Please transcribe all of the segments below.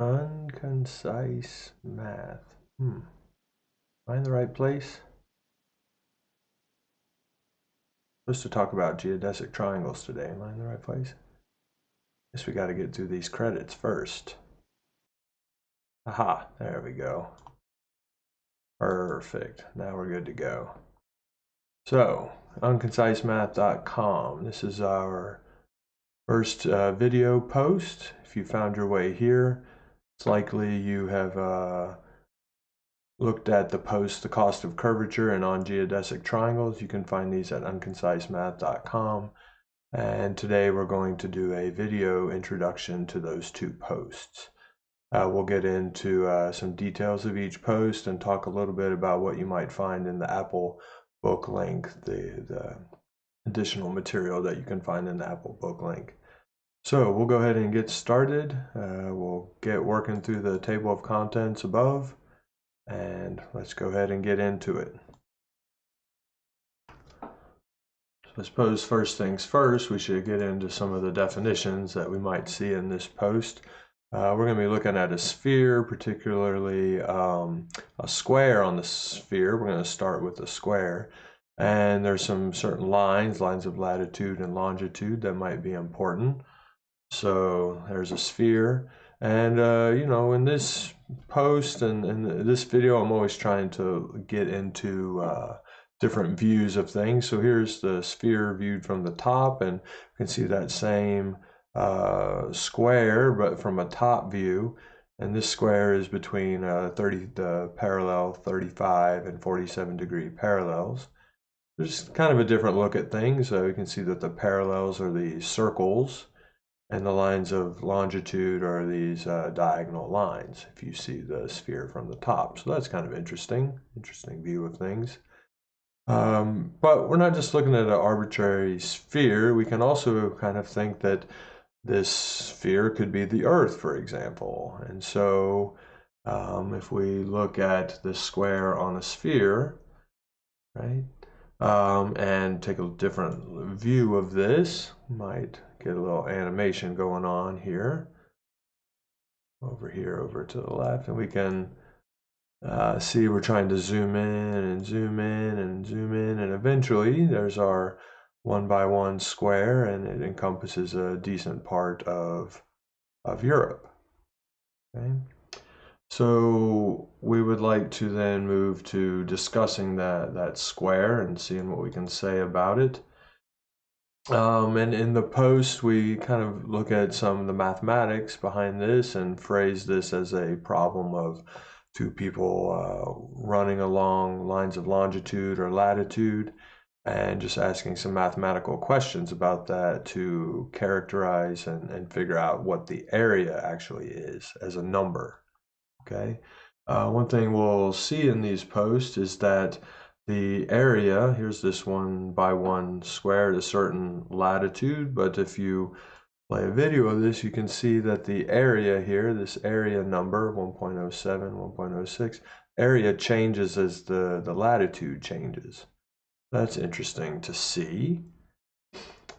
Unconcise math. Am I in the right place? I'm supposed to talk about geodesic triangles today. Am I in the right place? Guess we got to get through these credits first. Aha, there we go. Perfect. Now we're good to go. So, unconcise.math.com. This is our first video post. If you found your way here, it's likely you have looked at the post, The Cost of Curvature and On Geodesic Triangles. You can find these at unconcise.math.com. And today we're going to do a video introduction to those two posts. We'll get into some details of each post and talk a little bit about what you might find in the Apple book link, the additional material that you can find in the Apple book link. So we'll go ahead and get started. We'll get working through the table of contents above, and let's go ahead and get into it. So I suppose first things first, we should get into some of the definitions that we might see in this post. We're going to be looking at a sphere, particularly a square on the sphere. We're going to start with the square. And there's some certain lines of latitude and longitude that might be important. So there's a sphere. And, you know, in this post and in this video, I'm always trying to get into different views of things. So here's the sphere viewed from the top, and you can see that same square, but from a top view. And this square is between the parallel 35 and 47 degree parallels. There's kind of a different look at things. So you can see that the parallels are these circles, and the lines of longitude are these diagonal lines, if you see the sphere from the top. So that's kind of interesting view of things. But we're not just looking at an arbitrary sphere. We can also kind of think that this sphere could be the Earth, for example. And so if we look at the square on a sphere, right, and take a different view of this, might get a little animation going on here, over to the left, and we can see we're trying to zoom in and zoom in and zoom in, and eventually there's our 1x1 square, and it encompasses a decent part of Europe. Okay, so we would like to then move to discussing that square and seeing what we can say about it. And in the post, we kind of look at some of the mathematics behind this and phrase this as a problem of two people running along lines of longitude or latitude, and just asking some mathematical questions about that to characterize and figure out what the area actually is as a number. Okay. One thing we'll see in these posts is that the area, here's this 1x1 square at a certain latitude, but if you play a video of this, you can see that the area here, this area number, 1.07, 1.06, area changes as the latitude changes. That's interesting to see.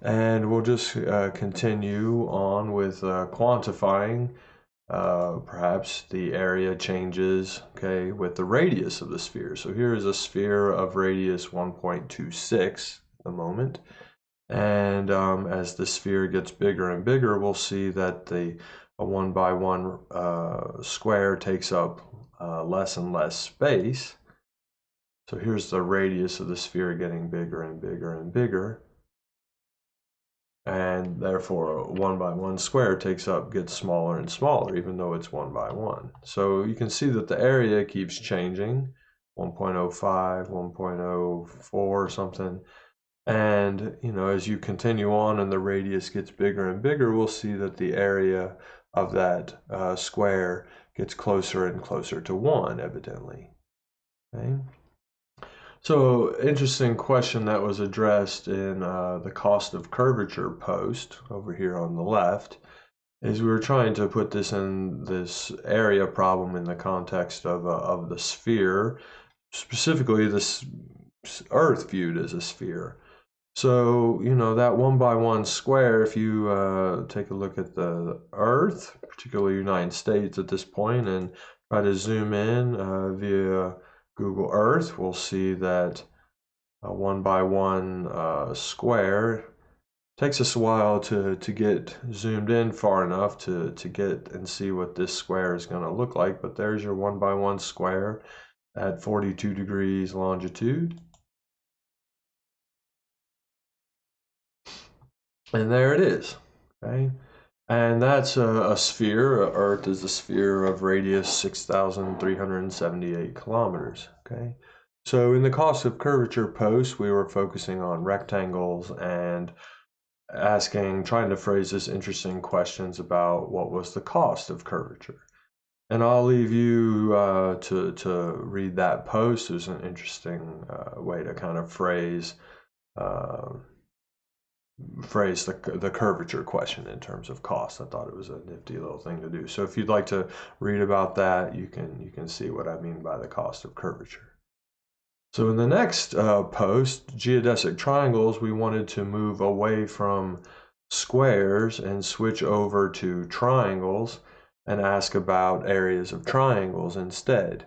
And we'll just continue on with quantifying. Perhaps the area changes, okay, with the radius of the sphere. So here is a sphere of radius 1.26 at the moment. And as the sphere gets bigger and bigger, we'll see that a 1x1 square takes up less and less space. So here's the radius of the sphere getting bigger and bigger and bigger. And therefore, a 1x1 square gets smaller and smaller, even though it's 1x1. So you can see that the area keeps changing, 1.05, 1.04 or something. And, you know, as you continue on and the radius gets bigger and bigger, we'll see that the area of that square gets closer and closer to 1, evidently. Okay. So, interesting question that was addressed in the Cost of Curvature post over here on the left is we were trying to put this in this area problem in the context of the sphere, specifically this Earth viewed as a sphere. So, you know, that 1 by 1 square, if you take a look at the Earth, particularly United States at this point, and try to zoom in via Google Earth, we'll see that a 1 by 1 square takes us a while to get zoomed in far enough to get and see what this square is going to look like. But there's your 1 by 1 square at 42 degrees longitude. And there it is, okay? And that's a sphere. Earth is a sphere of radius 6,378 kilometers, okay? So in the cost of curvature post, we were focusing on rectangles and trying to phrase this interesting questions about what was the cost of curvature. And I'll leave you to read that post. It was an interesting way to kind of phrase the curvature question in terms of cost. I thought it was a nifty little thing to do. So if you'd like to read about that, you can see what I mean by the cost of curvature. So in the next post, geodesic triangles, we wanted to move away from squares and switch over to triangles and ask about areas of triangles instead.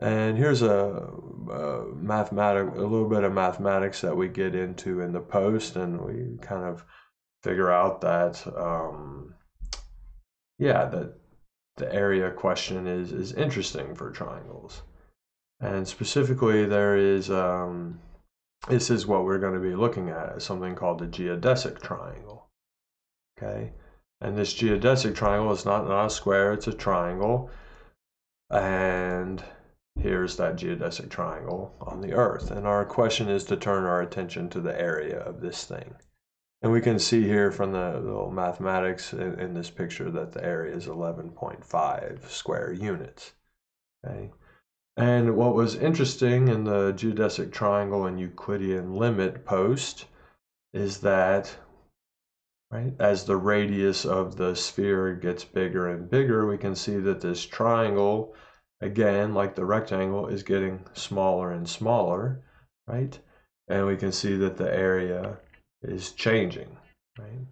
And here's a little bit of mathematics that we get into in the post, and we kind of figure out that that the area question is interesting for triangles. And specifically, there is this is what we're going to be looking at, something called the geodesic triangle. Okay, and this geodesic triangle is not a square; it's a triangle. And here's that geodesic triangle on the Earth. And our question is to turn our attention to the area of this thing. And we can see here from the little mathematics in this picture that the area is 11.5 square units. Okay. And what was interesting in the geodesic triangle and Euclidean limit post is that, right, as the radius of the sphere gets bigger and bigger, we can see that this triangle, again, like the rectangle, is getting smaller and smaller, right? And we can see that the area is changing, right?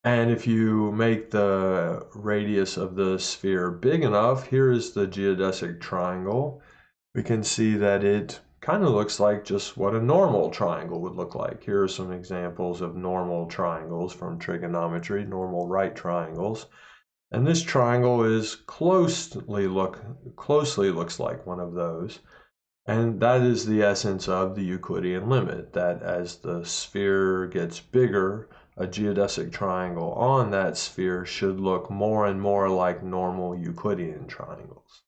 And if you make the radius of the sphere big enough, here is the geodesic triangle. We can see that it kind of looks like just what a normal triangle would look like. Here are some examples of normal triangles from trigonometry, normal right triangles. And this triangle is closely looks like one of those. And that is the essence of the Euclidean limit, that as the sphere gets bigger, a geodesic triangle on that sphere should look more and more like normal Euclidean triangles.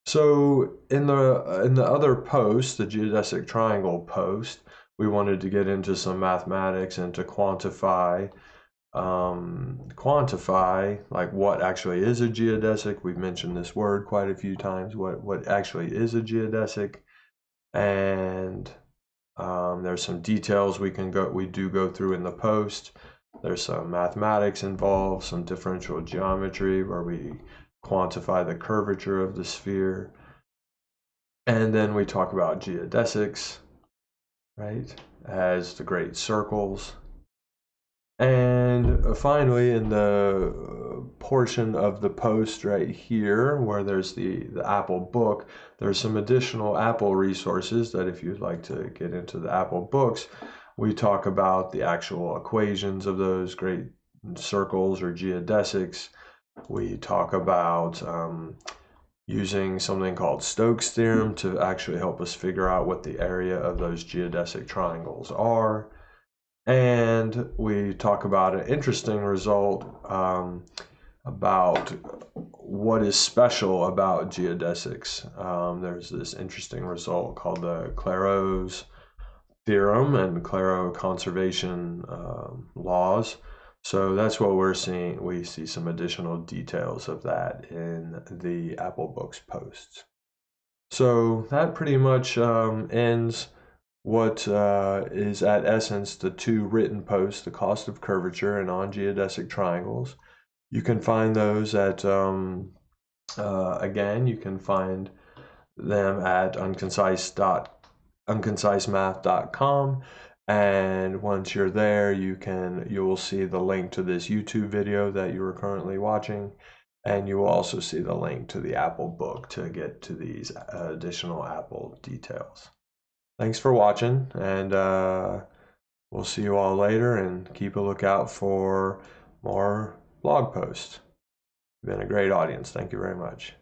So in the other post, the geodesic triangle post, we wanted to get into some mathematics and to quantify like what actually is a geodesic. We've mentioned this word quite a few times, what actually is a geodesic. And there's some details we do go through in the post. There's some mathematics involved, some differential geometry where we quantify the curvature of the sphere. And then we talk about geodesics, right, as the great circles. And finally, in the portion of the post right here where there's the Apple book, there's some additional Apple resources that if you'd like to get into the Apple books, we talk about the actual equations of those great circles or geodesics. We talk about using something called Stokes' theorem to actually help us figure out what the area of those geodesic triangles are. And we talk about an interesting result about what is special about geodesics. There's this interesting result called the Clairaut's theorem and Clairaut conservation laws. So that's what we're seeing. We see some additional details of that in the Apple Books posts. So that pretty much ends what is at essence the two written posts, the cost of curvature and on geodesic triangles. You can find those at, again, you can find them at unconcise.com unconcise-math.com, and once you're there, you will see the link to this YouTube video that you are currently watching, and you will also see the link to the Apple book to get to these additional Apple details. Thanks for watching, and we'll see you all later, and keep a lookout for more blog posts. You've been a great audience. Thank you very much.